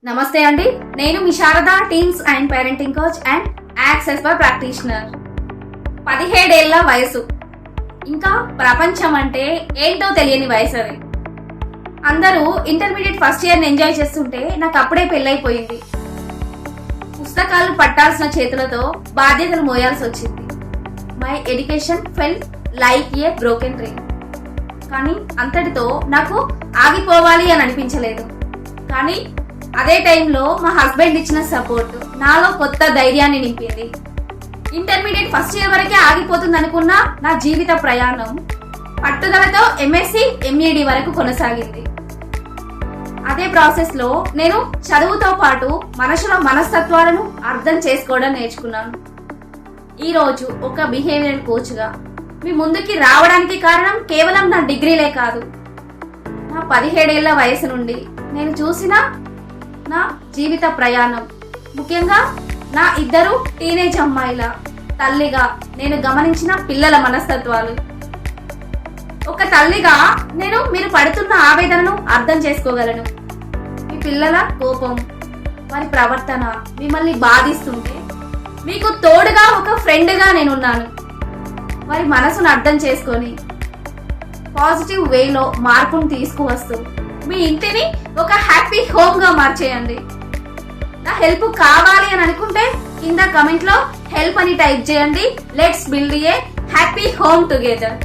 నమస్తే అండి, నేను మీ Sharada teens and parenting coach and access బై ప్రాక్టీషనర్. 17 ఏళ్ల వయసు, ఇంకా ప్రపంచం అంటే ఏంటో తెలియని వయసు అది. అందరూ ఇంటర్మీడియట్ ఫస్ట్ ఇయర్ని ఎంజాయ్ చేస్తుంటే నాకు అప్పుడే పెళ్ళైపోయింది. పుస్తకాలు పట్టాల్సిన చేతులతో బాధ్యతలు మోయాల్సి వచ్చింది. My education fell like a broken dream. కానీ అంతటితో నాకు ఆగిపోవాలి అని అనిపించలేదు. కానీ అదే టైంలో మా హస్బెండ్ ఇచ్చిన సపోర్ట్ నాలో కొత్త ధైర్యాన్ని నింపింది. ఇంటర్మీడియట్ ఫస్ట్ ఇయర్ వరకే ఆగిపోతుంది అనుకున్న నా జీవిత ప్రయాణం పట్టుదలతో ఎంఎస్సి ఎంఈడి వరకు కొనసాగింది. అదే ప్రాసెస్ లో నేను చదువుతో పాటు మనుషుల మనస్తత్వాలను అర్థం చేసుకోవడం నేర్చుకున్నాను. ఈ రోజు ఒక బిహేవియర్ కోచ్ గా మీ ముందుకి రావడానికి కారణం కేవలం నా డిగ్రీలే కాదు, నా 17 ఏళ్ల వయసు నుండి నేను చూసిన నా జీవిత ప్రయాణం, ముఖ్యంగా నా 2 టీనేజ్ అమ్మాయిల తల్లిగా నేను గమనించిన పిల్లల మనస్తత్వాలు. ఒక తల్లిగా నేను మీరు పడుతున్న ఆవేదనను అర్థం చేసుకోగలను. మీ పిల్లల కోపం, వారి ప్రవర్తన మిమ్మల్ని బాధిస్తుంటే మీకు తోడుగా ఒక ఫ్రెండ్గా నేనున్నాను. వారి మనసును అర్థం చేసుకొని పాజిటివ్ వేలో మార్పును తీసుకువస్తూ మీ ఇంటిని ఒక హ్యాపీ హోమ్ గా మార్చేయండి. నా హెల్ప్ కావాలి అని అనుకుంటే కింద కమెంట్ లో హెల్ప్ అని టైప్ చేయండి. Let's build a happy home together.